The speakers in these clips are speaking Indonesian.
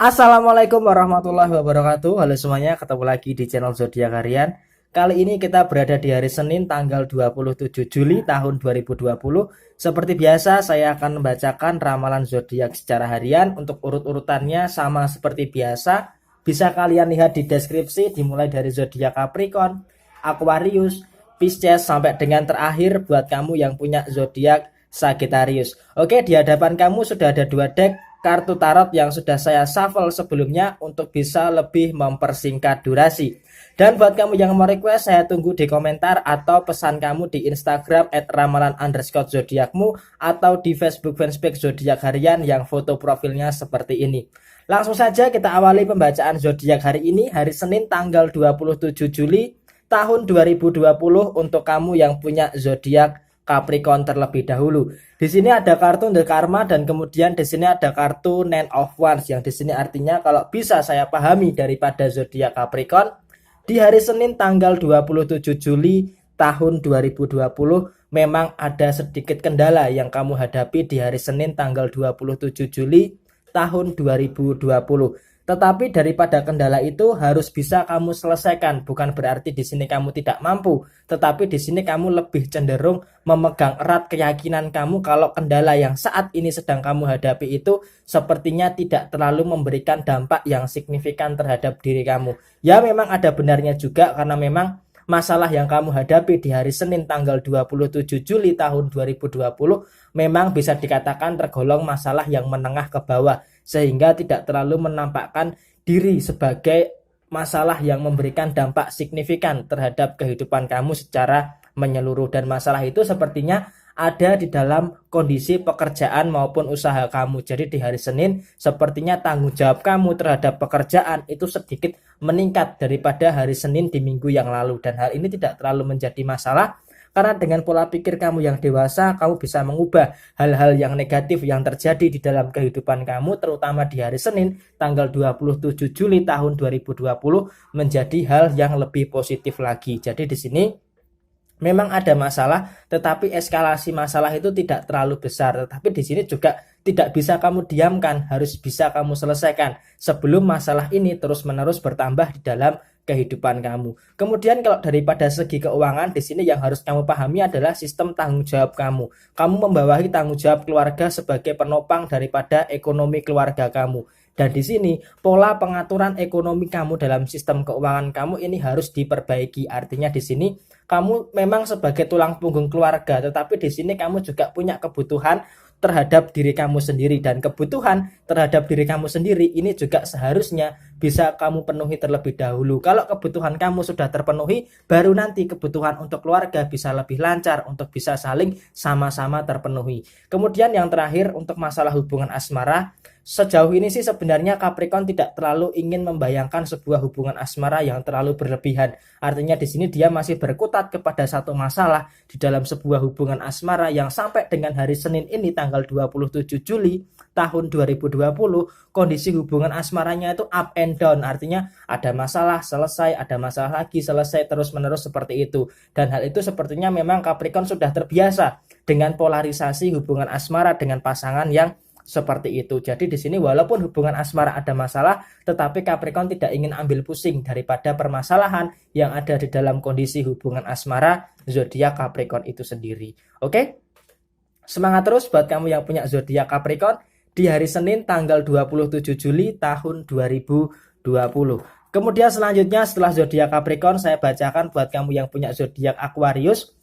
Assalamualaikum warahmatullahi wabarakatuh. Halo semuanya, ketemu lagi di channel Zodiak Harian. Kali ini kita berada di hari Senin tanggal 27 Juli tahun 2020. Seperti biasa saya akan membacakan ramalan zodiak secara harian. Untuk urut-urutannya sama seperti biasa. Bisa kalian lihat di deskripsi, dimulai dari zodiak Capricorn, Aquarius, Pisces sampai dengan terakhir buat kamu yang punya zodiak Sagittarius. Oke, di hadapan kamu sudah ada 2 deck kartu tarot yang sudah saya shuffle sebelumnya untuk bisa lebih mempersingkat durasi. Dan buat kamu yang mau request, saya tunggu di komentar atau pesan kamu di Instagram @ramalan_zodiakmu atau di Facebook fanspage Zodiak Harian yang foto profilnya seperti ini. Langsung saja kita awali pembacaan zodiak hari ini, hari Senin tanggal 27 Juli tahun 2020 untuk kamu yang punya zodiak Capricorn terlebih dahulu. Di sini ada kartu The Karma dan kemudian di sini ada kartu Nine of Wands yang di sini artinya kalau bisa saya pahami daripada zodiak Capricorn di hari Senin tanggal 27 Juli tahun 2020 memang ada sedikit kendala yang kamu hadapi di hari Senin tanggal 27 Juli tahun 2020. Tetapi daripada kendala itu harus bisa kamu selesaikan. Bukan berarti di sini kamu tidak mampu, tetapi di sini kamu lebih cenderung memegang erat keyakinan kamu kalau kendala yang saat ini sedang kamu hadapi itu sepertinya tidak terlalu memberikan dampak yang signifikan terhadap diri kamu. Ya memang ada benarnya juga karena memang masalah yang kamu hadapi di hari Senin tanggal 27 Juli tahun 2020 memang bisa dikatakan tergolong masalah yang menengah ke bawah, sehingga tidak terlalu menampakkan diri sebagai masalah yang memberikan dampak signifikan terhadap kehidupan kamu secara menyeluruh. Dan masalah itu sepertinya ada di dalam kondisi pekerjaan maupun usaha kamu. Jadi di hari Senin sepertinya tanggung jawab kamu terhadap pekerjaan itu sedikit meningkat daripada hari Senin di minggu yang lalu. Dan hal ini tidak terlalu menjadi masalah karena dengan pola pikir kamu yang dewasa, kamu bisa mengubah hal-hal yang negatif yang terjadi di dalam kehidupan kamu, terutama di hari Senin tanggal 27 Juli tahun 2020 menjadi hal yang lebih positif lagi. Jadi di sini memang ada masalah, tetapi eskalasi masalah itu tidak terlalu besar. Tetapi di sini juga tidak bisa kamu diamkan, harus bisa kamu selesaikan sebelum masalah ini terus-menerus bertambah di dalam kehidupan kamu. Kemudian kalau daripada segi keuangan, di sini yang harus kamu pahami adalah sistem tanggung jawab kamu. Kamu membawahi tanggung jawab keluarga sebagai penopang daripada ekonomi keluarga kamu. Dan di sini pola pengaturan ekonomi kamu dalam sistem keuangan kamu ini harus diperbaiki. Artinya di sini kamu memang sebagai tulang punggung keluarga, tetapi di sini kamu juga punya kebutuhan terhadap diri kamu sendiri, dan kebutuhan terhadap diri kamu sendiri ini juga seharusnya bisa kamu penuhi terlebih dahulu. Kalau kebutuhan kamu sudah terpenuhi, baru nanti kebutuhan untuk keluarga bisa lebih lancar untuk bisa saling sama-sama terpenuhi. Kemudian yang terakhir untuk masalah hubungan asmara, sejauh ini sih sebenarnya Capricorn tidak terlalu ingin membayangkan sebuah hubungan asmara yang terlalu berlebihan. Artinya di sini dia masih berkutat kepada satu masalah di dalam sebuah hubungan asmara yang sampai dengan hari Senin ini tanggal 27 Juli tahun 2020 kondisi hubungan asmaranya itu up and down. Artinya ada masalah selesai, ada masalah lagi selesai, terus-menerus seperti itu. Dan hal itu sepertinya memang Capricorn sudah terbiasa dengan polarisasi hubungan asmara dengan pasangan yang seperti itu. Jadi di sini walaupun hubungan asmara ada masalah, tetapi Capricorn tidak ingin ambil pusing daripada permasalahan yang ada di dalam kondisi hubungan asmara zodiak Capricorn itu sendiri. Oke? Semangat terus buat kamu yang punya zodiak Capricorn di hari Senin tanggal 27 Juli tahun 2020. Kemudian selanjutnya setelah zodiak Capricorn saya bacakan buat kamu yang punya zodiak Aquarius.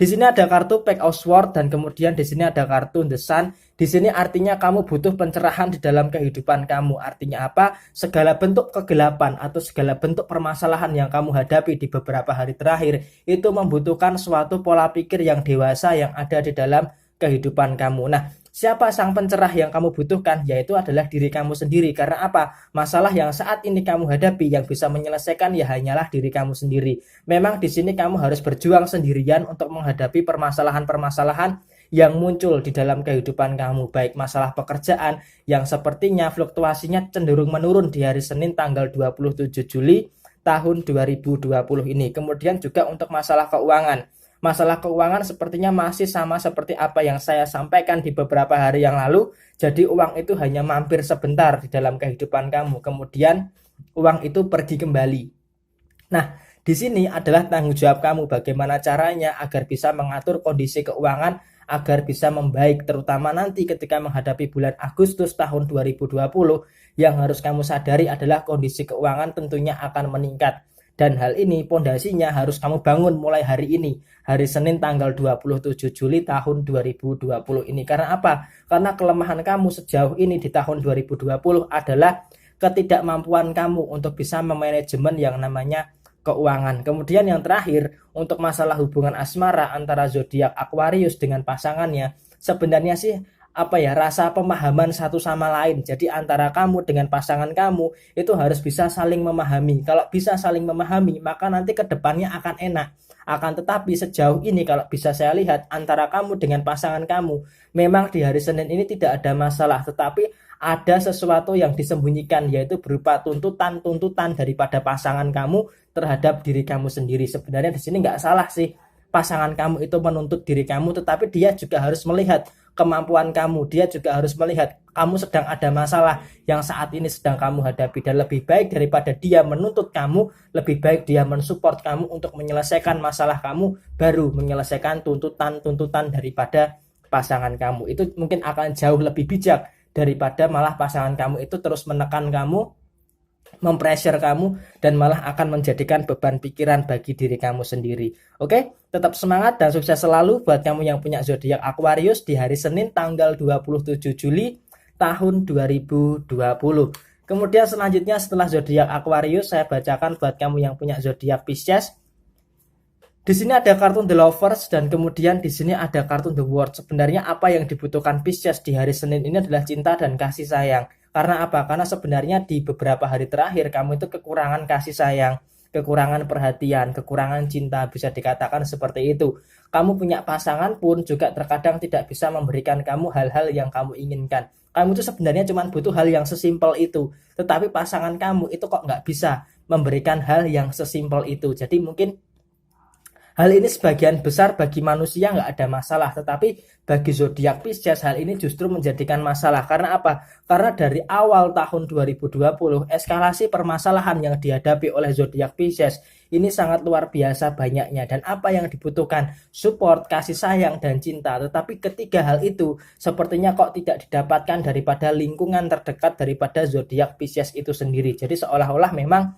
Di sini ada kartu Page of Swords dan kemudian di sini ada kartu The Sun. Di sini artinya kamu butuh pencerahan di dalam kehidupan kamu. Artinya apa? Segala bentuk kegelapan atau segala bentuk permasalahan yang kamu hadapi di beberapa hari terakhir itu membutuhkan suatu pola pikir yang dewasa yang ada di dalam kehidupan kamu. Nah, siapa sang pencerah yang kamu butuhkan? Yaitu adalah diri kamu sendiri. Karena apa? Masalah yang saat ini kamu hadapi yang bisa menyelesaikan ya hanyalah diri kamu sendiri. Memang di sini kamu harus berjuang sendirian untuk menghadapi permasalahan-permasalahan yang muncul di dalam kehidupan kamu. Baik masalah pekerjaan yang sepertinya fluktuasinya cenderung menurun di hari Senin tanggal 27 Juli tahun 2020 ini. Kemudian juga untuk masalah keuangan. Masalah keuangan sepertinya masih sama seperti apa yang saya sampaikan di beberapa hari yang lalu. Jadi uang itu hanya mampir sebentar di dalam kehidupan kamu, kemudian uang itu pergi kembali. Nah, di sini adalah tanggung jawab kamu bagaimana caranya agar bisa mengatur kondisi keuangan agar bisa membaik, terutama nanti ketika menghadapi bulan Agustus tahun 2020. Yang harus kamu sadari adalah kondisi keuangan tentunya akan meningkat. Dan hal ini pondasinya harus kamu bangun mulai hari ini, hari Senin tanggal 27 Juli tahun 2020 ini. Karena apa? Karena kelemahan kamu sejauh ini di tahun 2020 adalah ketidakmampuan kamu untuk bisa memanajemen yang namanya keuangan. Kemudian yang terakhir, untuk masalah hubungan asmara antara zodiak Aquarius dengan pasangannya, sebenarnya sih rasa pemahaman satu sama lain. Jadi antara kamu dengan pasangan kamu itu harus bisa saling memahami. Kalau bisa saling memahami, maka nanti ke depannya akan enak. Akan tetapi sejauh ini kalau bisa saya lihat antara kamu dengan pasangan kamu, memang di hari Senin ini tidak ada masalah, tetapi ada sesuatu yang disembunyikan, yaitu berupa tuntutan-tuntutan daripada pasangan kamu terhadap diri kamu sendiri. Sebenarnya di sini nggak salah sih pasangan kamu itu menuntut diri kamu, tetapi dia juga harus melihat kemampuan kamu, dia juga harus melihat kamu sedang ada masalah yang saat ini sedang kamu hadapi, dan lebih baik daripada dia menuntut kamu, lebih baik dia mensupport kamu untuk menyelesaikan masalah kamu, baru menyelesaikan tuntutan-tuntutan daripada pasangan kamu. Itu mungkin akan jauh lebih bijak daripada malah pasangan kamu itu terus menekan kamu, mempressure kamu, dan malah akan menjadikan beban pikiran bagi diri kamu sendiri. Oke, tetap semangat dan sukses selalu buat kamu yang punya zodiak Aquarius di hari Senin tanggal 27 Juli tahun 2020. Kemudian selanjutnya setelah zodiak Aquarius, saya bacakan buat kamu yang punya zodiak Pisces. Di sini ada kartun The Lovers dan kemudian di sini ada kartun The World. Sebenarnya apa yang dibutuhkan Pisces di hari Senin ini adalah cinta dan kasih sayang. Karena apa? Karena sebenarnya di beberapa hari terakhir kamu itu kekurangan kasih sayang, kekurangan perhatian, kekurangan cinta, bisa dikatakan seperti itu. Kamu punya pasangan pun juga terkadang tidak bisa memberikan kamu hal-hal yang kamu inginkan. Kamu itu sebenarnya cuma butuh hal yang sesimpel itu. Tetapi pasangan kamu itu kok nggak bisa memberikan hal yang sesimpel itu. Jadi mungkin hal ini sebagian besar bagi manusia nggak ada masalah, tetapi bagi zodiak Pisces hal ini justru menjadikan masalah. Karena apa? Karena dari awal tahun 2020 eskalasi permasalahan yang dihadapi oleh zodiak Pisces ini sangat luar biasa banyaknya, dan apa yang dibutuhkan support, kasih sayang, dan cinta. Tetapi ketiga hal itu sepertinya kok tidak didapatkan daripada lingkungan terdekat daripada zodiak Pisces itu sendiri. Jadi seolah-olah memang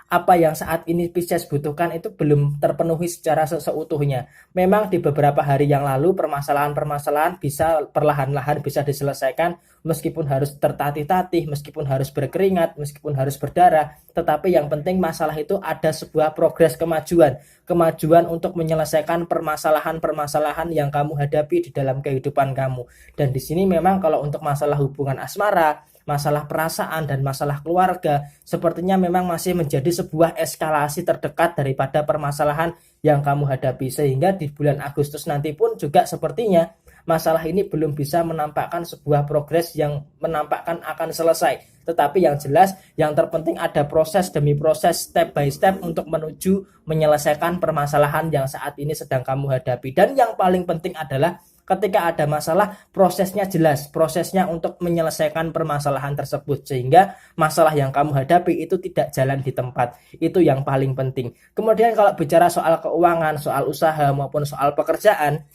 apa yang saat ini Pisces butuhkan itu belum terpenuhi secara seutuhnya. Memang di beberapa hari yang lalu permasalahan-permasalahan bisa perlahan-lahan bisa diselesaikan, meskipun harus tertatih-tatih, meskipun harus berkeringat, meskipun harus berdarah. Tetapi yang penting masalah itu ada sebuah progres kemajuan untuk menyelesaikan permasalahan-permasalahan yang kamu hadapi di dalam kehidupan kamu. Dan di sini memang kalau untuk masalah hubungan asmara, masalah perasaan, dan masalah keluarga, sepertinya memang masih menjadi sebuah eskalasi terdekat daripada permasalahan yang kamu hadapi. Sehingga di bulan Agustus nanti pun juga sepertinya masalah ini belum bisa menampakkan sebuah progres yang menampakkan akan selesai. Tetapi yang jelas, yang terpenting ada proses demi proses, step by step untuk menuju menyelesaikan permasalahan yang saat ini sedang kamu hadapi. Dan yang paling penting adalah ketika ada masalah, prosesnya jelas, prosesnya untuk menyelesaikan permasalahan tersebut, sehingga masalah yang kamu hadapi itu tidak jalan di tempat. Itu yang paling penting. Kemudian kalau bicara soal keuangan, soal usaha maupun soal pekerjaan,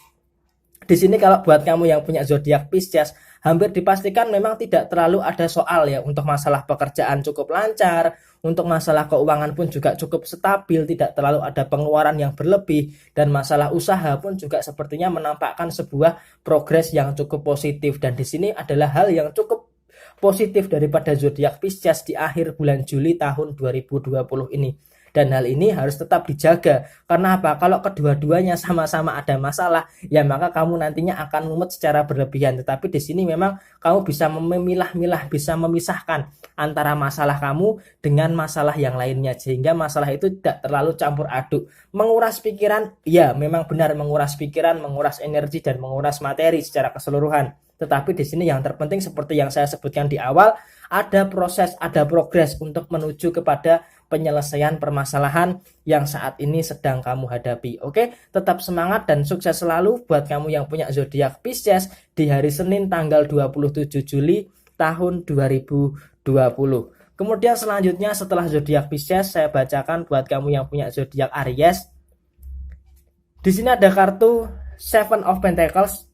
di sini kalau buat kamu yang punya zodiak Pisces, hampir dipastikan memang tidak terlalu ada soal ya. Untuk masalah pekerjaan cukup lancar, untuk masalah keuangan pun juga cukup stabil, tidak terlalu ada pengeluaran yang berlebih, dan masalah usaha pun juga sepertinya menampakkan sebuah progres yang cukup positif. Dan di sini adalah hal yang cukup positif daripada zodiak Pisces di akhir bulan Juli tahun 2020 ini. Dan hal ini harus tetap dijaga. Karena apa? Kalau kedua-duanya sama-sama ada masalah, ya maka kamu nantinya akan mumet secara berlebihan. Tetapi di sini memang kamu bisa memilah-milah, bisa memisahkan antara masalah kamu dengan masalah yang lainnya, sehingga masalah itu tidak terlalu campur aduk. Menguras pikiran, ya memang benar menguras pikiran, menguras energi, dan menguras materi secara keseluruhan. Tetapi di sini yang terpenting seperti yang saya sebutkan di awal, ada proses, ada progres untuk menuju kepada penyelesaian permasalahan yang saat ini sedang kamu hadapi. Oke, tetap semangat dan sukses selalu buat kamu yang punya zodiak Pisces di hari Senin tanggal 27 Juli tahun 2020. Kemudian selanjutnya setelah zodiak Pisces, saya bacakan buat kamu yang punya zodiak Aries. Di sini ada kartu Seven of Pentacles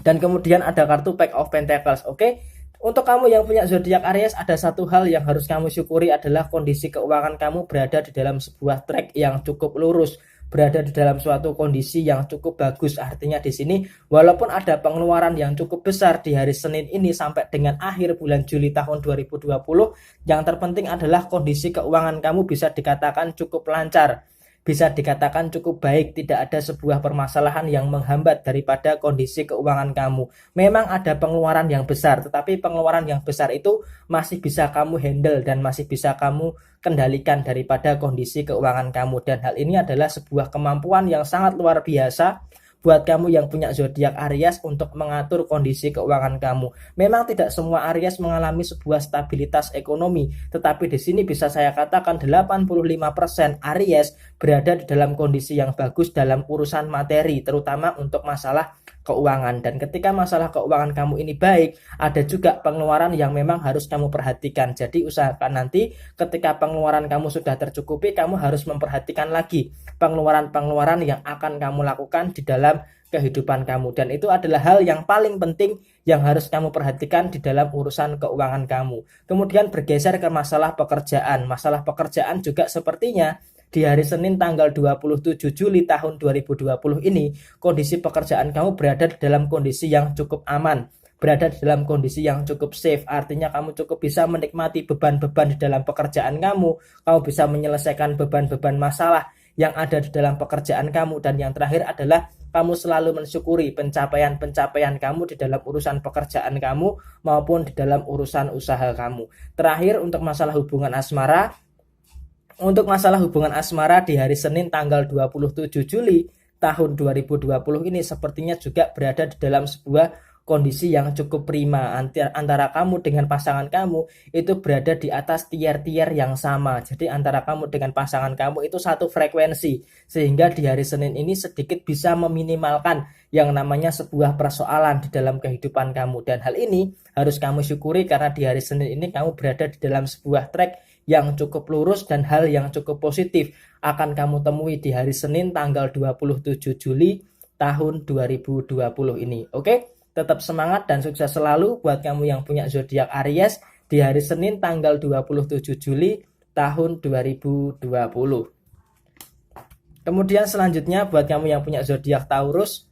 dan kemudian ada kartu Pack of Pentacles. Oke. Untuk kamu yang punya zodiak Aries, ada satu hal yang harus kamu syukuri adalah kondisi keuangan kamu berada di dalam sebuah track yang cukup lurus, berada di dalam suatu kondisi yang cukup bagus. Artinya di sini walaupun ada pengeluaran yang cukup besar di hari Senin ini sampai dengan akhir bulan Juli tahun 2020, yang terpenting adalah kondisi keuangan kamu bisa dikatakan cukup lancar, bisa dikatakan cukup baik, tidak ada sebuah permasalahan yang menghambat daripada kondisi keuangan kamu. Memang ada pengeluaran yang besar, tetapi pengeluaran yang besar itu masih bisa kamu handle dan masih bisa kamu kendalikan daripada kondisi keuangan kamu. Dan hal ini adalah sebuah kemampuan yang sangat luar biasa buat kamu yang punya zodiak Aries untuk mengatur kondisi keuangan kamu. Memang tidak semua Aries mengalami sebuah stabilitas ekonomi, tetapi di sini bisa saya katakan 85% Aries berada di dalam kondisi yang bagus dalam urusan materi, terutama untuk masalah keuangan. Dan ketika masalah keuangan kamu ini baik, ada juga pengeluaran yang memang harus kamu perhatikan. Jadi usahakan nanti ketika pengeluaran kamu sudah tercukupi, kamu harus memperhatikan lagi pengeluaran-pengeluaran yang akan kamu lakukan di dalam kehidupan kamu. Dan itu adalah hal yang paling penting yang harus kamu perhatikan di dalam urusan keuangan kamu. Kemudian bergeser ke masalah pekerjaan. Masalah pekerjaan juga sepertinya di hari Senin tanggal 27 Juli tahun 2020 ini, kondisi pekerjaan kamu berada di dalam kondisi yang cukup aman, berada di dalam kondisi yang cukup safe. Artinya kamu cukup bisa menikmati beban-beban di dalam pekerjaan kamu bisa menyelesaikan beban-beban masalah yang ada di dalam pekerjaan kamu. Dan yang terakhir adalah kamu selalu mensyukuri pencapaian-pencapaian kamu di dalam urusan pekerjaan kamu maupun di dalam urusan usaha kamu. Terakhir untuk masalah hubungan asmara. Untuk masalah hubungan asmara di hari Senin tanggal 27 Juli tahun 2020 ini sepertinya juga berada di dalam sebuah kondisi yang cukup prima. Antara kamu dengan pasangan kamu itu berada di atas tier-tier yang sama. Jadi antara kamu dengan pasangan kamu itu satu frekuensi, sehingga di hari Senin ini sedikit bisa meminimalkan yang namanya sebuah persoalan di dalam kehidupan kamu. Dan hal ini harus kamu syukuri karena di hari Senin ini kamu berada di dalam sebuah track yang cukup lurus dan hal yang cukup positif akan kamu temui di hari Senin tanggal 27 Juli tahun 2020 ini. Oke, tetap semangat dan sukses selalu buat kamu yang punya zodiak Aries di hari Senin tanggal 27 Juli tahun 2020. Kemudian selanjutnya buat kamu yang punya zodiak Taurus,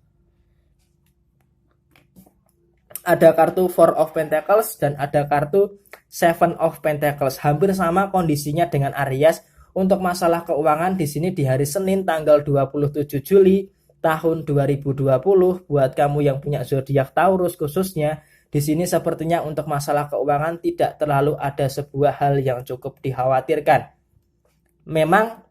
ada kartu Four of Pentacles dan ada kartu Seven of Pentacles. Hampir sama kondisinya dengan Aries. Untuk masalah keuangan di sini di hari Senin tanggal 27 Juli tahun 2020 buat kamu yang punya zodiak Taurus khususnya, di sini sepertinya untuk masalah keuangan tidak terlalu ada sebuah hal yang cukup dikhawatirkan. Memang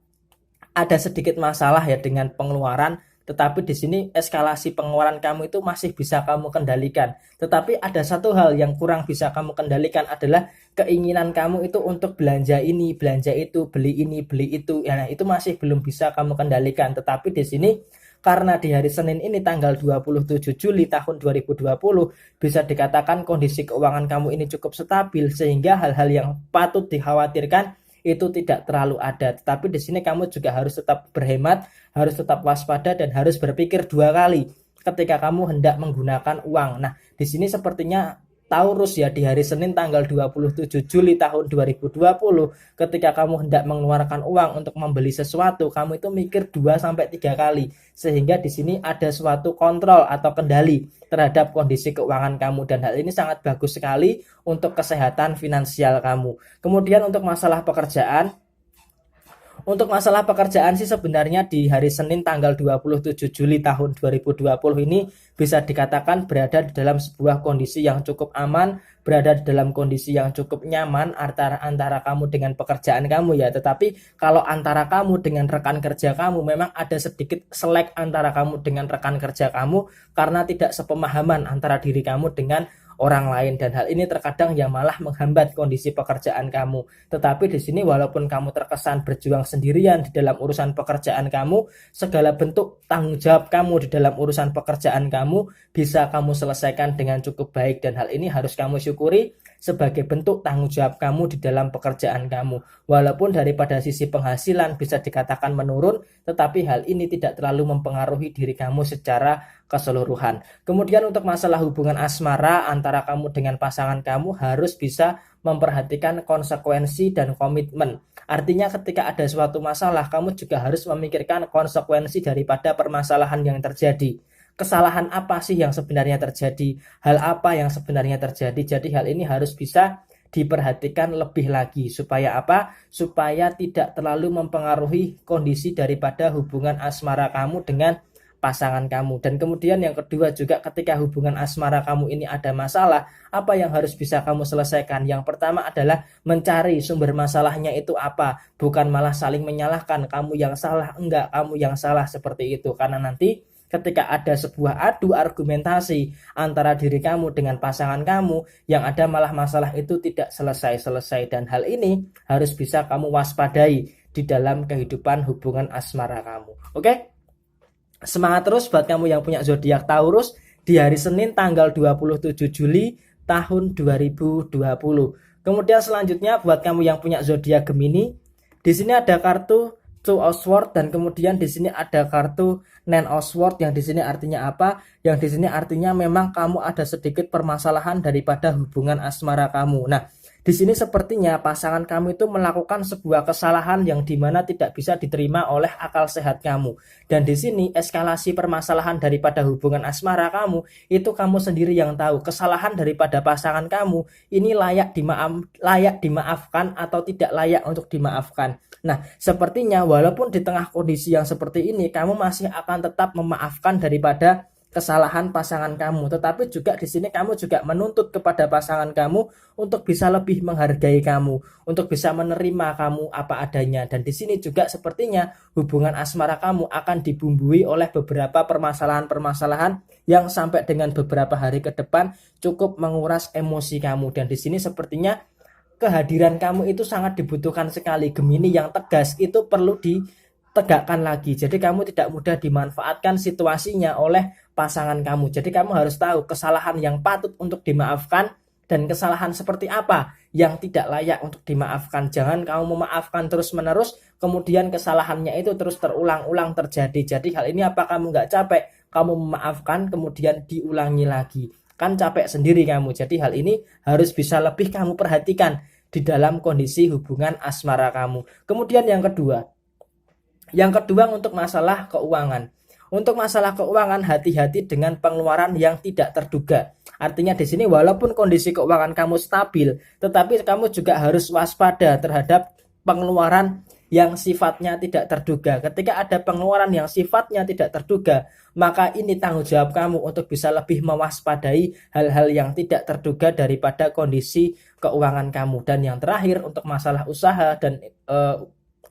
ada sedikit masalah ya dengan pengeluaran, tetapi di sini eskalasi pengeluaran kamu itu masih bisa kamu kendalikan. Tetapi ada satu hal yang kurang bisa kamu kendalikan adalah keinginan kamu itu untuk belanja ini, belanja itu, beli ini, beli itu. Ya, nah, itu masih belum bisa kamu kendalikan. Tetapi di sini karena di hari Senin ini tanggal 27 Juli tahun 2020 bisa dikatakan kondisi keuangan kamu ini cukup stabil, sehingga hal-hal yang patut dikhawatirkan itu tidak terlalu ada. Tetapi di sini kamu juga harus tetap berhemat, harus tetap waspada dan harus berpikir dua kali ketika kamu hendak menggunakan uang. Nah, di sini sepertinya Taurus ya di hari Senin tanggal 27 Juli tahun 2020 ketika kamu hendak mengeluarkan uang untuk membeli sesuatu, kamu itu mikir 2-3 kali, sehingga di sini ada suatu kontrol atau kendali terhadap kondisi keuangan kamu, dan hal ini sangat bagus sekali untuk kesehatan finansial kamu. Kemudian untuk masalah pekerjaan, sih sebenarnya di hari Senin tanggal 27 Juli tahun 2020 ini bisa dikatakan berada di dalam sebuah kondisi yang cukup aman, berada di dalam kondisi yang cukup nyaman antara kamu dengan pekerjaan kamu ya. Tetapi kalau antara kamu dengan rekan kerja kamu memang ada sedikit selek antara kamu dengan rekan kerja kamu karena tidak sepemahaman antara diri kamu dengan orang lain, dan hal ini terkadang yang malah menghambat kondisi pekerjaan kamu. Tetapi di sini walaupun kamu terkesan berjuang sendirian di dalam urusan pekerjaan kamu, segala bentuk tanggung jawab kamu di dalam urusan pekerjaan kamu bisa kamu selesaikan dengan cukup baik, dan hal ini harus kamu syukuri sebagai bentuk tanggung jawab kamu di dalam pekerjaan kamu. Walaupun daripada sisi penghasilan bisa dikatakan menurun, tetapi hal ini tidak terlalu mempengaruhi diri kamu secara keseluruhan. Kemudian untuk masalah hubungan asmara antara kamu dengan pasangan kamu harus bisa memperhatikan konsekuensi dan komitmen. Artinya ketika ada suatu masalah, kamu juga harus memikirkan konsekuensi daripada permasalahan yang terjadi. Kesalahan apa sih yang sebenarnya terjadi? Hal apa yang sebenarnya terjadi? Jadi hal ini harus bisa diperhatikan lebih lagi. Supaya apa? Supaya tidak terlalu mempengaruhi kondisi daripada hubungan asmara kamu dengan pasangan kamu. Dan kemudian yang kedua juga, ketika hubungan asmara kamu ini ada masalah, apa yang harus bisa kamu selesaikan? Yang pertama adalah mencari sumber masalahnya itu apa, bukan malah saling menyalahkan, kamu yang salah, enggak, kamu yang salah, seperti itu. Karena nanti ketika ada sebuah adu argumentasi antara diri kamu dengan pasangan kamu, yang ada malah masalah itu tidak selesai-selesai. Dan hal ini harus bisa kamu waspadai di dalam kehidupan hubungan asmara kamu. Oke? Semangat terus buat kamu yang punya zodiak Taurus di hari Senin tanggal 27 Juli tahun 2020. Kemudian selanjutnya buat kamu yang punya zodiak Gemini, di sini ada kartu Two of Swords, dan kemudian di sini ada kartu Nine of Swords, yang di sini artinya apa? Yang di sini artinya memang kamu ada sedikit permasalahan daripada hubungan asmara kamu. Nah, di sini sepertinya pasangan kamu itu melakukan sebuah kesalahan yang dimana tidak bisa diterima oleh akal sehat kamu. Dan di sini eskalasi permasalahan daripada hubungan asmara kamu itu kamu sendiri yang tahu. Kesalahan daripada pasangan kamu ini layak dimaafkan atau tidak layak untuk dimaafkan. Nah, sepertinya walaupun di tengah kondisi yang seperti ini kamu masih akan tetap memaafkan daripada kesalahan pasangan kamu, tetapi juga di sini kamu juga menuntut kepada pasangan kamu untuk bisa lebih menghargai kamu, untuk bisa menerima kamu apa adanya. Dan di sini juga sepertinya hubungan asmara kamu akan dibumbui oleh beberapa permasalahan-permasalahan yang sampai dengan beberapa hari ke depan cukup menguras emosi kamu. Dan di sini sepertinya kehadiran kamu itu sangat dibutuhkan sekali. Gemini yang tegas itu perlu ditegakkan lagi. Jadi kamu tidak mudah dimanfaatkan situasinya oleh pasangan kamu. Jadi kamu harus tahu kesalahan yang patut untuk dimaafkan dan kesalahan seperti apa yang tidak layak untuk dimaafkan. Jangan kamu memaafkan terus-menerus, kemudian kesalahannya itu terus terulang-ulang terjadi. Jadi hal ini apa kamu nggak capek? Kamu memaafkan kemudian diulangi lagi. Kan capek sendiri kamu. Jadi hal ini harus bisa lebih kamu perhatikan di dalam kondisi hubungan asmara kamu. Kemudian yang kedua untuk masalah keuangan. Untuk masalah keuangan, hati-hati dengan pengeluaran yang tidak terduga. Artinya di sini walaupun kondisi keuangan kamu stabil, tetapi kamu juga harus waspada terhadap pengeluaran yang sifatnya tidak terduga. Ketika ada pengeluaran yang sifatnya tidak terduga, maka ini tanggung jawab kamu untuk bisa lebih mewaspadai hal-hal yang tidak terduga daripada kondisi keuangan kamu. Dan yang terakhir untuk masalah usaha dan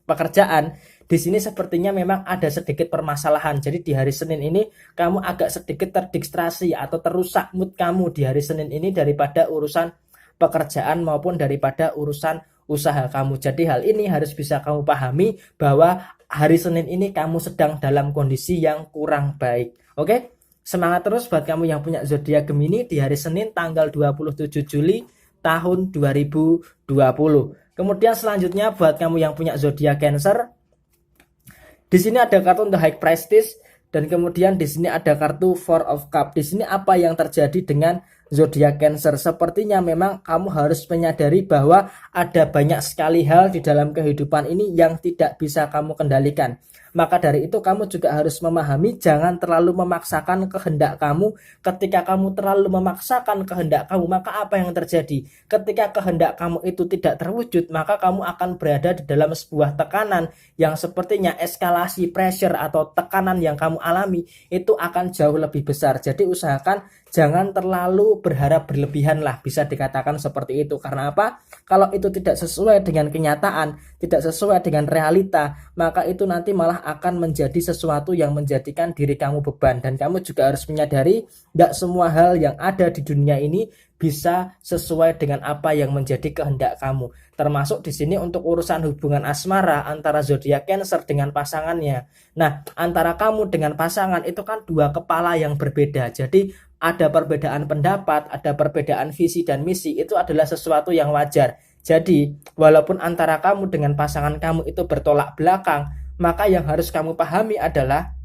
pekerjaan, di sini sepertinya memang ada sedikit permasalahan. Jadi di hari Senin ini kamu agak sedikit terdistraksi atau terusak mood kamu di hari Senin ini daripada urusan pekerjaan maupun daripada urusan usaha kamu. Jadi hal ini harus bisa kamu pahami bahwa hari Senin ini kamu sedang dalam kondisi yang kurang baik. Oke? Semangat terus buat kamu yang punya zodiak Gemini di hari Senin tanggal 27 Juli tahun 2020. Kemudian selanjutnya buat kamu yang punya zodiak Cancer, di sini ada kartu The High Priestess, dan kemudian di sini ada kartu Four of Cups. Di sini apa yang terjadi dengan zodiak Cancer? Sepertinya memang kamu harus menyadari bahwa ada banyak sekali hal di dalam kehidupan ini yang tidak bisa kamu kendalikan. Maka dari itu kamu juga harus memahami jangan terlalu memaksakan kehendak kamu. Ketika kamu terlalu memaksakan kehendak kamu, maka apa yang terjadi? Ketika kehendak kamu itu tidak terwujud, maka kamu akan berada di dalam sebuah tekanan yang sepertinya eskalasi pressure atau tekanan yang kamu alami itu akan jauh lebih besar. Jadi usahakan jangan terlalu berharap berlebihan lah, bisa dikatakan seperti itu. Karena apa? Kalau itu tidak sesuai dengan kenyataan, tidak sesuai dengan realita, maka itu nanti malah akan menjadi sesuatu yang menjadikan diri kamu beban. Dan kamu juga harus menyadari tidak semua hal yang ada di dunia ini bisa sesuai dengan apa yang menjadi kehendak kamu. Termasuk di sini untuk urusan hubungan asmara antara zodiak Cancer dengan pasangannya. Nah, antara kamu dengan pasangan itu kan dua kepala yang berbeda. Jadi ada perbedaan pendapat, ada perbedaan visi dan misi, itu adalah sesuatu yang wajar. Jadi, walaupun antara kamu dengan pasangan kamu itu bertolak belakang, maka yang harus kamu pahami adalah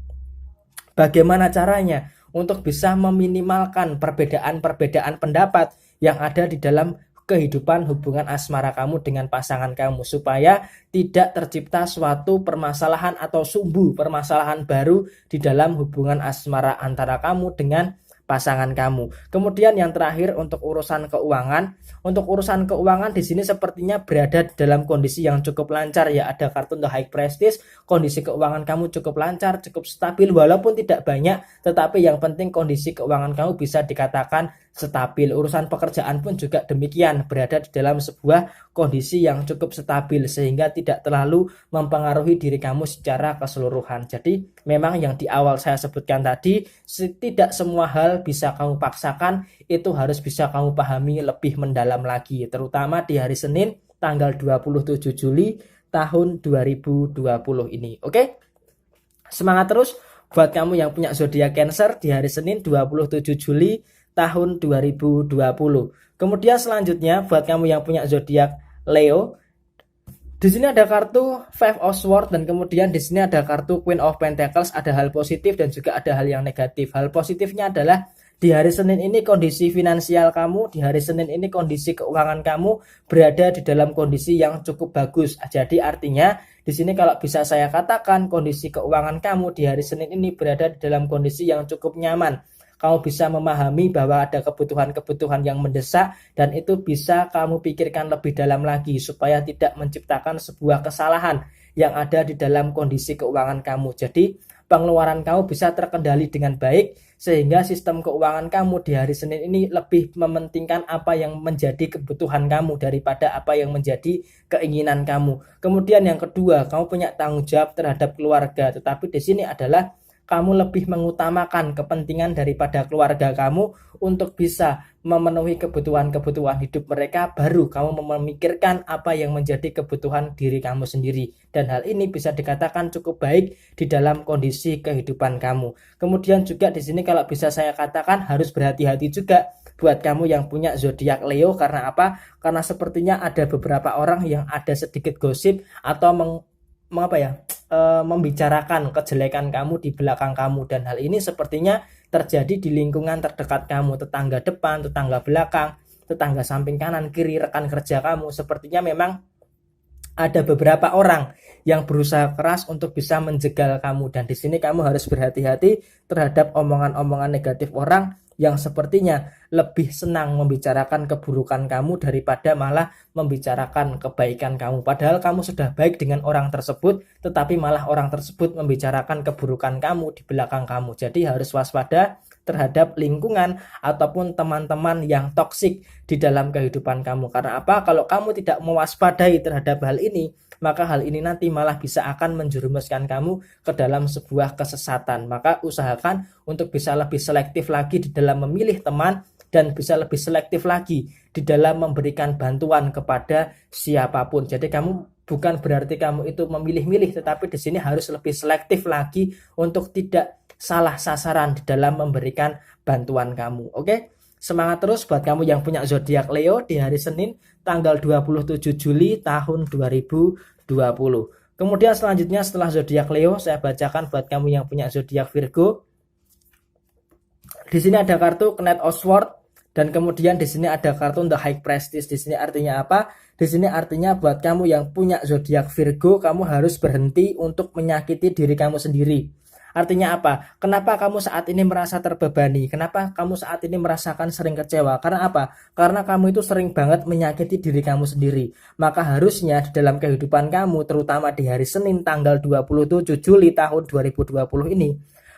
bagaimana caranya untuk bisa meminimalkan perbedaan-perbedaan pendapat yang ada di dalam kehidupan hubungan asmara kamu dengan pasangan kamu, supaya tidak tercipta suatu permasalahan atau sumbu permasalahan baru di dalam hubungan asmara antara kamu dengan pasangan kamu. Kemudian yang terakhir untuk urusan keuangan. Untuk urusan keuangan di sini sepertinya berada dalam kondisi yang cukup lancar ya. Ada kartu The High Prestige, kondisi keuangan kamu cukup lancar, cukup stabil walaupun tidak banyak, tetapi yang penting kondisi keuangan kamu bisa dikatakan stabil. Urusan pekerjaan pun juga demikian, berada di dalam sebuah kondisi yang cukup stabil sehingga tidak terlalu mempengaruhi diri kamu secara keseluruhan. Jadi memang yang di awal saya sebutkan tadi, tidak semua hal bisa kamu paksakan, itu harus bisa kamu pahami lebih mendalam lagi, terutama di hari Senin tanggal 27 Juli tahun 2020 ini. Oke? Semangat terus buat kamu yang punya zodiak Cancer di hari Senin 27 Juli tahun 2020. Kemudian selanjutnya buat kamu yang punya zodiak Leo, di sini ada kartu Five of Swords dan kemudian di sini ada kartu Queen of Pentacles. Ada hal positif dan juga ada hal yang negatif. Hal positifnya adalah di hari Senin ini kondisi finansial kamu, di hari Senin ini kondisi keuangan kamu berada di dalam kondisi yang cukup bagus. Jadi artinya di sini kalau bisa saya katakan kondisi keuangan kamu di hari Senin ini berada di dalam kondisi yang cukup nyaman. Kamu bisa memahami bahwa ada kebutuhan-kebutuhan yang mendesak dan itu bisa kamu pikirkan lebih dalam lagi supaya tidak menciptakan sebuah kesalahan yang ada di dalam kondisi keuangan kamu. Jadi pengeluaran kamu bisa terkendali dengan baik sehingga sistem keuangan kamu di hari Senin ini lebih mementingkan apa yang menjadi kebutuhan kamu daripada apa yang menjadi keinginan kamu. Kemudian yang kedua, kamu punya tanggung jawab terhadap keluarga, tetapi di sini adalah kamu lebih mengutamakan kepentingan daripada keluarga kamu untuk bisa memenuhi kebutuhan-kebutuhan hidup mereka, baru kamu memikirkan apa yang menjadi kebutuhan diri kamu sendiri. Dan hal ini bisa dikatakan cukup baik di dalam kondisi kehidupan kamu. Kemudian juga di sini kalau bisa saya katakan harus berhati-hati juga buat kamu yang punya zodiak Leo. Karena apa? Karena sepertinya ada beberapa orang yang ada sedikit gosip atau membicarakan kejelekan kamu di belakang kamu, dan hal ini sepertinya terjadi di lingkungan terdekat kamu, tetangga depan, tetangga belakang, tetangga samping kanan kiri, rekan kerja kamu. Sepertinya memang ada beberapa orang yang berusaha keras untuk bisa menjegal kamu, dan di sini kamu harus berhati-hati terhadap omongan-omongan negatif orang yang sepertinya lebih senang membicarakan keburukan kamu daripada malah membicarakan kebaikan kamu. Padahal kamu sudah baik dengan orang tersebut, tetapi malah orang tersebut membicarakan keburukan kamu di belakang kamu. Jadi harus waspada terhadap lingkungan ataupun teman-teman yang toksik di dalam kehidupan kamu. Karena apa? Kalau kamu tidak mewaspadai terhadap hal ini, maka hal ini nanti malah bisa akan menjerumuskan kamu ke dalam sebuah kesesatan. Maka usahakan untuk bisa lebih selektif lagi di dalam memilih teman dan bisa lebih selektif lagi di dalam memberikan bantuan kepada siapapun. Jadi kamu bukan berarti kamu itu memilih-milih, tetapi di sini harus lebih selektif lagi untuk tidak salah sasaran di dalam memberikan bantuan kamu. Oke? Semangat terus buat kamu yang punya zodiak Leo di hari Senin tanggal 27 Juli tahun 2020. Kemudian selanjutnya setelah zodiak Leo, saya bacakan buat kamu yang punya zodiak Virgo. Di sini ada kartu Knight of Swords dan kemudian di sini ada kartu The High Prestige. Di sini artinya apa? Di sini artinya buat kamu yang punya zodiak Virgo, kamu harus berhenti untuk menyakiti diri kamu sendiri. Artinya apa? Kenapa kamu saat ini merasa terbebani? Kenapa kamu saat ini merasakan sering kecewa? Karena apa? Karena kamu itu sering banget menyakiti diri kamu sendiri. Maka harusnya di dalam kehidupan kamu, terutama di hari Senin tanggal 27 Juli tahun 2020 ini,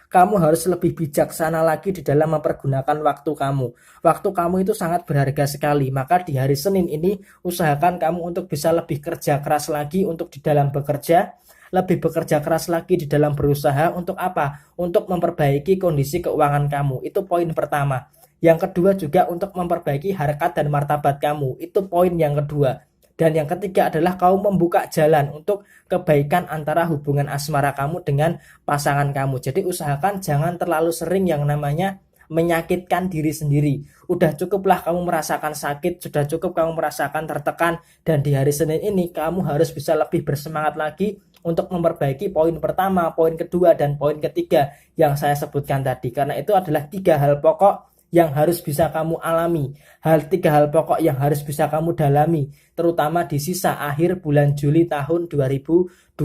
kamu harus lebih bijaksana lagi di dalam mempergunakan waktu kamu. Waktu kamu itu sangat berharga sekali, maka di hari Senin ini usahakan kamu untuk bisa lebih kerja keras lagi untuk di dalam bekerja, lebih bekerja keras lagi di dalam berusaha untuk apa? Untuk memperbaiki kondisi keuangan kamu. Itu poin pertama. Yang kedua juga untuk memperbaiki harkat dan martabat kamu. Itu poin yang kedua. Dan yang ketiga adalah kamu membuka jalan untuk kebaikan antara hubungan asmara kamu dengan pasangan kamu. Jadi usahakan jangan terlalu sering yang namanya menyakitkan diri sendiri. Udah cukuplah kamu merasakan sakit, sudah cukup kamu merasakan tertekan. Dan di hari Senin ini kamu harus bisa lebih bersemangat lagi untuk memperbaiki poin pertama, poin kedua, dan poin ketiga yang saya sebutkan tadi. Karena itu adalah 3 hal pokok yang harus bisa kamu alami, 3 hal pokok yang harus bisa kamu dalami, terutama di sisa akhir bulan Juli tahun 2020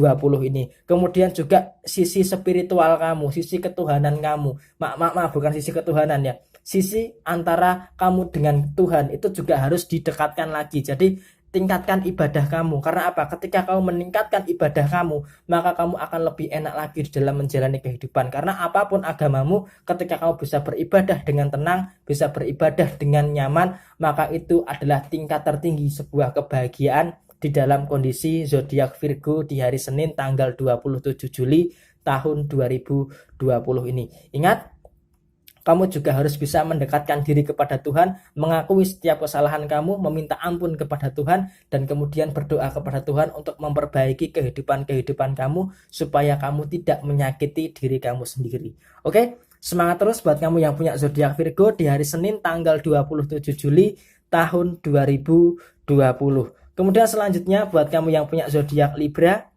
ini. Kemudian juga sisi spiritual kamu, sisi ketuhanan kamu, maaf bukan sisi ketuhanan ya, sisi antara kamu dengan Tuhan itu juga harus didekatkan lagi. Jadi tingkatkan ibadah kamu. Karena apa? Ketika kamu meningkatkan ibadah kamu, maka kamu akan lebih enak lagi di dalam menjalani kehidupan. Karena apapun agamamu, ketika kamu bisa beribadah dengan tenang, bisa beribadah dengan nyaman, maka itu adalah tingkat tertinggi sebuah kebahagiaan di dalam kondisi zodiak Virgo di hari Senin tanggal 27 Juli tahun 2020 ini. Ingat, kamu juga harus bisa mendekatkan diri kepada Tuhan, mengakui setiap kesalahan kamu, meminta ampun kepada Tuhan, dan kemudian berdoa kepada Tuhan untuk memperbaiki kehidupan kamu, supaya kamu tidak menyakiti diri kamu sendiri. Oke, semangat terus buat kamu yang punya zodiak Virgo di hari Senin tanggal 27 Juli tahun 2020. Kemudian selanjutnya buat kamu yang punya zodiak Libra,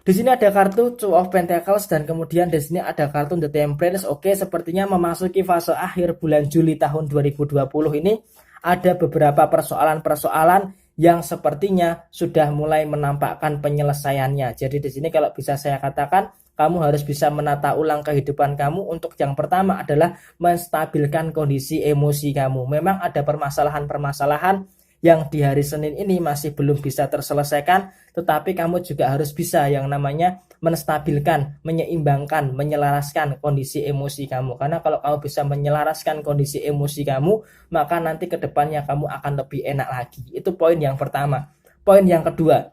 di sini ada kartu Two of Pentacles dan kemudian di sini ada kartu The Temperance. Oke, sepertinya memasuki fase akhir bulan Juli tahun 2020 ini ada beberapa persoalan-persoalan yang sepertinya sudah mulai menampakkan penyelesaiannya. Jadi di sini kalau bisa saya katakan, kamu harus bisa menata ulang kehidupan kamu. Untuk yang pertama adalah menstabilkan kondisi emosi kamu. Memang ada permasalahan-permasalahan yang di hari Senin ini masih belum bisa terselesaikan, tetapi kamu juga harus bisa yang namanya menstabilkan, menyeimbangkan, menyelaraskan kondisi emosi kamu. Karena kalau kamu bisa menyelaraskan kondisi emosi kamu, maka nanti ke depannya kamu akan lebih enak lagi. Itu poin yang pertama. Poin yang kedua,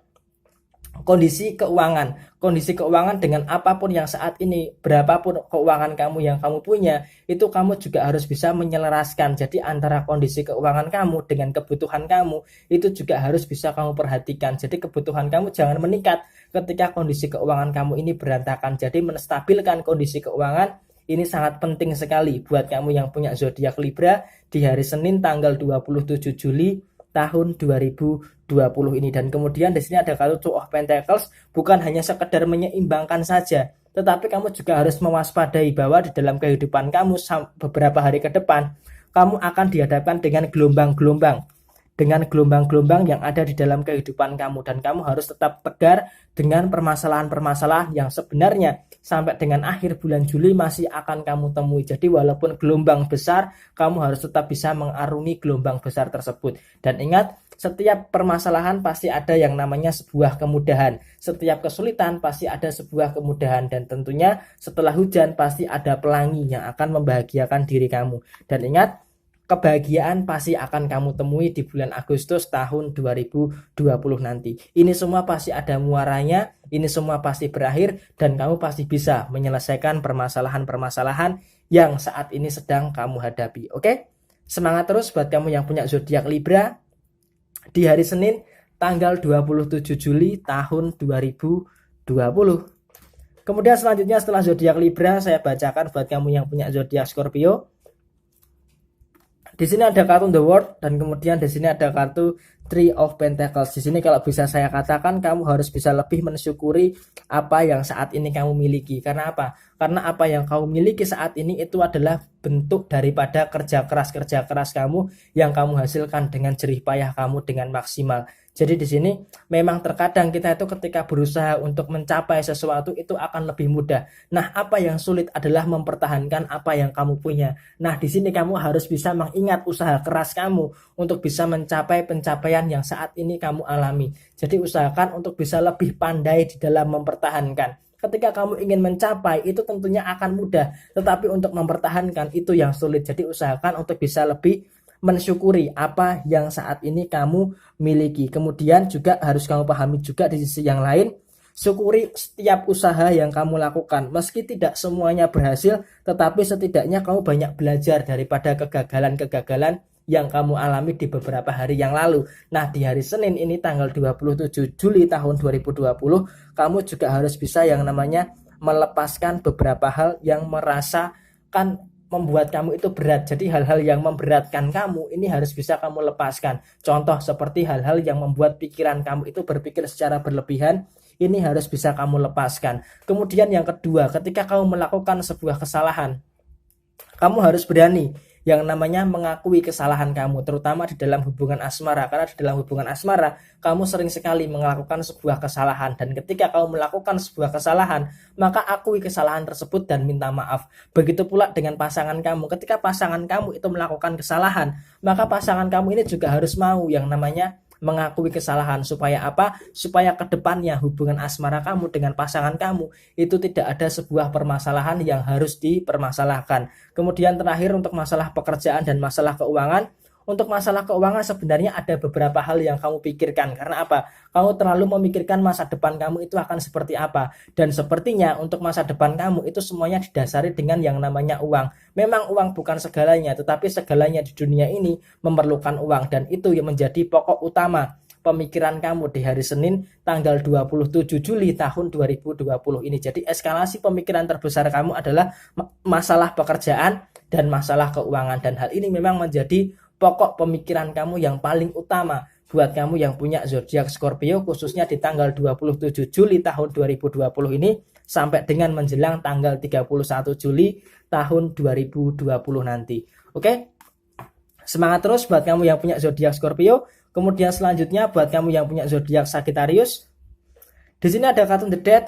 kondisi keuangan dengan apapun yang saat ini, berapapun keuangan kamu yang kamu punya, itu kamu juga harus bisa menyelaraskan. Jadi antara kondisi keuangan kamu dengan kebutuhan kamu itu juga harus bisa kamu perhatikan. Jadi kebutuhan kamu jangan meningkat ketika kondisi keuangan kamu ini berantakan. Jadi menstabilkan kondisi keuangan ini sangat penting sekali buat kamu yang punya zodiak Libra di hari Senin tanggal 27 Juli tahun 2020 ini. Dan kemudian di sini ada kartu Two of Pentacles, bukan hanya sekedar menyeimbangkan saja, tetapi kamu juga harus mewaspadai bahwa di dalam kehidupan kamu beberapa hari ke depan kamu akan dihadapkan dengan gelombang-gelombang yang ada di dalam kehidupan kamu, dan kamu harus tetap tegar dengan permasalahan-permasalahan yang sebenarnya sampai dengan akhir bulan Juli masih akan kamu temui. Jadi walaupun gelombang besar, kamu harus tetap bisa mengarungi gelombang besar tersebut. Dan ingat, setiap permasalahan pasti ada yang namanya sebuah kemudahan. Setiap kesulitan pasti ada sebuah kemudahan. Dan tentunya setelah hujan pasti ada pelangi yang akan membahagiakan diri kamu. Dan ingat, kebahagiaan pasti akan kamu temui di bulan Agustus tahun 2020 nanti. Ini semua pasti ada muaranya, ini semua pasti berakhir, dan kamu pasti bisa menyelesaikan permasalahan-permasalahan yang saat ini sedang kamu hadapi. Oke? Semangat terus buat kamu yang punya zodiak Libra di hari Senin tanggal 27 Juli tahun 2020. Kemudian selanjutnya setelah zodiak Libra, saya bacakan buat kamu yang punya zodiak Scorpio. Di sini ada kartu The World dan kemudian di sini ada kartu Three of Pentacles. Di sini kalau bisa saya katakan, kamu harus bisa lebih mensyukuri apa yang saat ini kamu miliki. Karena apa? Karena apa yang kamu miliki saat ini itu adalah bentuk daripada kerja keras kamu yang kamu hasilkan dengan jerih payah kamu dengan maksimal. Jadi di sini memang terkadang kita itu ketika berusaha untuk mencapai sesuatu itu akan lebih mudah. Nah, apa yang sulit adalah mempertahankan apa yang kamu punya. Nah, di sini kamu harus bisa mengingat usaha keras kamu untuk bisa mencapai pencapaian yang saat ini kamu alami. Jadi usahakan untuk bisa lebih pandai di dalam mempertahankan Ketika kamu ingin mencapai itu tentunya akan mudah, tetapi untuk mempertahankan itu yang sulit. Jadi usahakan untuk bisa lebih mensyukuri apa yang saat ini kamu miliki. Kemudian juga harus kamu pahami juga di sisi yang lain, syukuri setiap usaha yang kamu lakukan. Meski tidak semuanya berhasil, tetapi setidaknya kamu banyak belajar daripada kegagalan-kegagalan yang kamu alami di beberapa hari yang lalu. Nah, di hari Senin ini tanggal 27 Juli tahun 2020, kamu juga harus bisa yang namanya melepaskan beberapa hal yang merasakan membuat kamu itu berat. Jadi hal-hal yang memberatkan kamu ini harus bisa kamu lepaskan. Contoh seperti hal-hal yang membuat pikiran kamu itu berpikir secara berlebihan, ini harus bisa kamu lepaskan. Kemudian yang kedua, ketika kamu melakukan sebuah kesalahan, kamu harus berani yang namanya mengakui kesalahan kamu, terutama di dalam hubungan asmara. Karena di dalam hubungan asmara kamu sering sekali melakukan sebuah kesalahan, dan ketika kamu melakukan sebuah kesalahan, maka akui kesalahan tersebut dan minta maaf. Begitu pula dengan pasangan kamu, ketika pasangan kamu itu melakukan kesalahan, maka pasangan kamu ini juga harus mau yang namanya mengakui kesalahan. Supaya apa? Supaya kedepannya hubungan asmara kamu dengan pasangan kamu itu tidak ada sebuah permasalahan yang harus dipermasalahkan. Kemudian terakhir, untuk masalah pekerjaan dan masalah keuangan. Untuk masalah keuangan sebenarnya ada beberapa hal yang kamu pikirkan. Karena apa? Kamu terlalu memikirkan masa depan kamu itu akan seperti apa. Dan sepertinya untuk masa depan kamu itu semuanya didasari dengan yang namanya uang. Memang uang bukan segalanya, tetapi segalanya di dunia ini memerlukan uang. Dan itu yang menjadi pokok utama pemikiran kamu di hari Senin tanggal 27 Juli tahun 2020 ini. Jadi eskalasi pemikiran terbesar kamu adalah masalah pekerjaan dan masalah keuangan. Dan hal ini memang menjadi pokok pemikiran kamu yang paling utama buat kamu yang punya zodiak Scorpio, khususnya di tanggal 27 Juli tahun 2020 ini sampai dengan menjelang tanggal 31 Juli tahun 2020 nanti. Oke? Semangat terus buat kamu yang punya zodiak Scorpio. Kemudian selanjutnya buat kamu yang punya zodiak Sagittarius. Di sini ada kartu The Death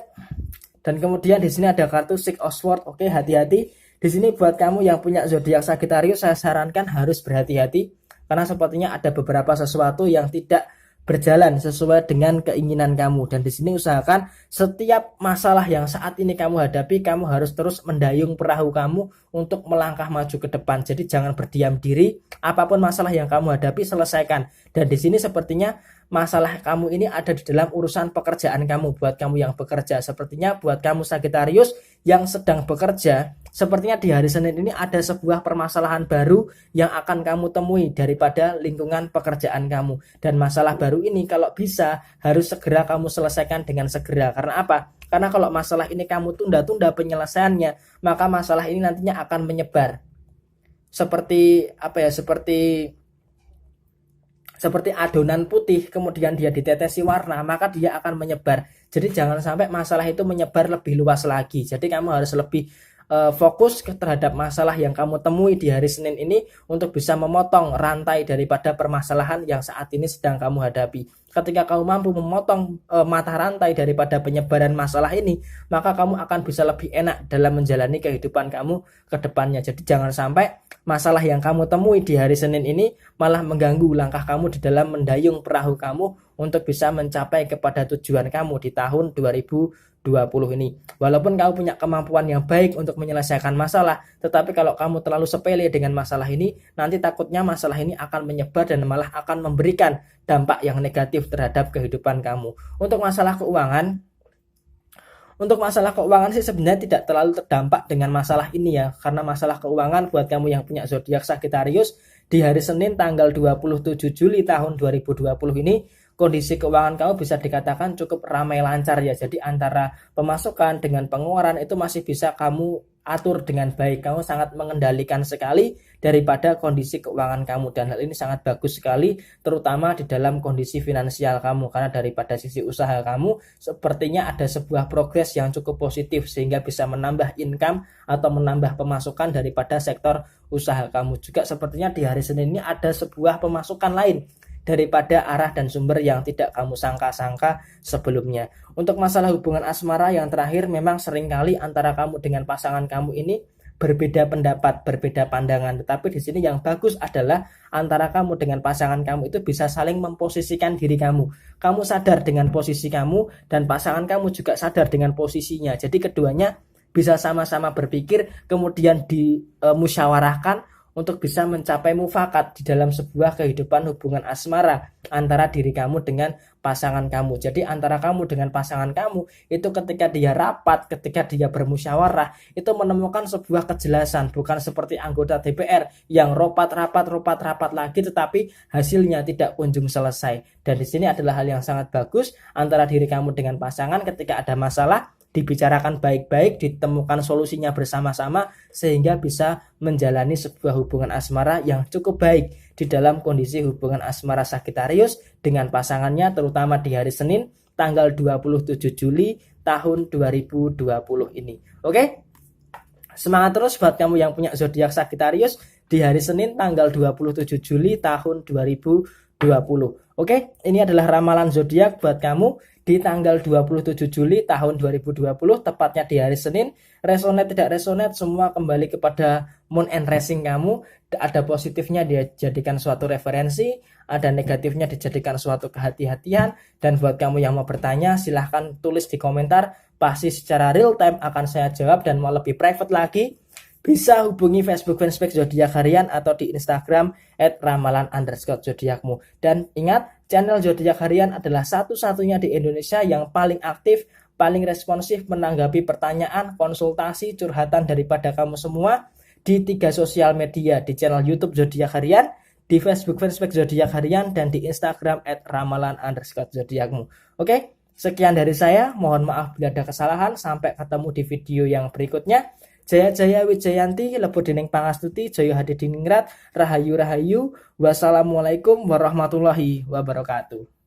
dan kemudian di sini ada kartu Six of Swords. Oke, hati-hati. Di sini buat kamu yang punya zodiak Sagittarius, saya sarankan harus berhati-hati karena sepertinya ada beberapa sesuatu yang tidak berjalan sesuai dengan keinginan kamu. Dan di sini usahakan setiap masalah yang saat ini kamu hadapi, kamu harus terus mendayung perahu kamu untuk melangkah maju ke depan. Jadi jangan berdiam diri, apapun masalah yang kamu hadapi selesaikan. Dan di sini sepertinya masalah kamu ini ada di dalam urusan pekerjaan kamu. Buat kamu yang bekerja, sepertinya buat kamu Sagittarius yang sedang bekerja, sepertinya di hari Senin ini ada sebuah permasalahan baru yang akan kamu temui daripada lingkungan pekerjaan kamu. Dan masalah baru ini kalau bisa harus segera kamu selesaikan dengan segera. Karena apa? Karena kalau masalah ini kamu tunda-tunda penyelesaiannya, maka masalah ini nantinya akan menyebar. Seperti apa ya? Seperti adonan putih kemudian dia ditetesi warna, maka dia akan menyebar. Jadi jangan sampai masalah itu menyebar lebih luas lagi. Jadi kamu harus lebih fokus terhadap masalah yang kamu temui di hari Senin ini untuk bisa memotong rantai daripada permasalahan yang saat ini sedang kamu hadapi. Ketika kamu mampu memotong mata rantai daripada penyebaran masalah ini, maka kamu akan bisa lebih enak dalam menjalani kehidupan kamu ke depannya. Jadi jangan sampai masalah yang kamu temui di hari Senin ini malah mengganggu langkah kamu di dalam mendayung perahu kamu untuk bisa mencapai kepada tujuan kamu di tahun 2020 ini. Walaupun kamu punya kemampuan yang baik untuk menyelesaikan masalah, tetapi kalau kamu terlalu sepele dengan masalah ini, nanti takutnya masalah ini akan menyebar dan malah akan memberikan dampak yang negatif terhadap kehidupan kamu. Untuk masalah keuangan sih sebenarnya tidak terlalu terdampak dengan masalah ini ya. Karena masalah keuangan buat kamu yang punya zodiak Sagittarius di hari Senin tanggal 27 Juli tahun 2020 ini, kondisi keuangan kamu bisa dikatakan cukup ramai lancar ya. Jadi antara pemasukan dengan pengeluaran itu masih bisa kamu atur dengan baik. Kamu sangat mengendalikan sekali daripada kondisi keuangan kamu, dan hal ini sangat bagus sekali terutama di dalam kondisi finansial kamu, karena daripada sisi usaha kamu sepertinya ada sebuah progres yang cukup positif sehingga bisa menambah income atau menambah pemasukan daripada sektor usaha kamu. Juga sepertinya di hari Senin ini ada sebuah pemasukan lain daripada arah dan sumber yang tidak kamu sangka-sangka sebelumnya. Untuk masalah hubungan asmara yang terakhir, memang seringkali antara kamu dengan pasangan kamu ini berbeda pendapat, berbeda pandangan. Tetapi di sini yang bagus adalah antara kamu dengan pasangan kamu itu bisa saling memposisikan diri kamu. Kamu sadar dengan posisi kamu dan pasangan kamu juga sadar dengan posisinya. Jadi keduanya bisa sama-sama berpikir, kemudian dimusyawarahkan untuk bisa mencapai mufakat di dalam sebuah kehidupan hubungan asmara antara diri kamu dengan pasangan kamu. Jadi antara kamu dengan pasangan kamu itu ketika dia rapat, ketika dia bermusyawarah, itu menemukan sebuah kejelasan, bukan seperti anggota DPR yang rapat lagi tetapi hasilnya tidak kunjung selesai. Dan di sini adalah hal yang sangat bagus antara diri kamu dengan pasangan ketika ada masalah dibicarakan baik-baik, ditemukan solusinya bersama-sama sehingga bisa menjalani sebuah hubungan asmara yang cukup baik di dalam kondisi hubungan asmara Sagittarius dengan pasangannya, terutama di hari Senin tanggal 27 Juli tahun 2020 ini. Oke? Semangat terus buat kamu yang punya zodiak Sagittarius di hari Senin tanggal 27 Juli tahun 2020. Oke, ini adalah ramalan zodiak buat kamu di tanggal 27 Juli tahun 2020, tepatnya di hari Senin. Resonate tidak resonate semua kembali kepada moon and rising kamu. Ada positifnya dia jadikan suatu referensi, ada negatifnya dijadikan suatu kehati-hatian. Dan buat kamu yang mau bertanya silahkan tulis di komentar, pasti secara real time akan saya jawab. Dan mau lebih private lagi bisa hubungi Facebook fanspage Zodiak Harian atau di Instagram @ramalan_zodiakmu. Dan ingat, channel Zodiak Harian adalah satu-satunya di Indonesia yang paling aktif, paling responsif menanggapi pertanyaan, konsultasi, curhatan daripada kamu semua di 3 sosial media, di channel YouTube Zodiak Harian, di Facebook fanspage Zodiak Harian, dan di Instagram @ramalan_zodiakmu. Oke, sekian dari saya. Mohon maaf bila ada kesalahan. Sampai ketemu di video yang berikutnya. Jaya Jaya Wijayanti, Lebo Dening Pangastuti, Jaya Hadi Diningrat, Rahayu Rahayu. Wassalamualaikum warahmatullahi wabarakatuh.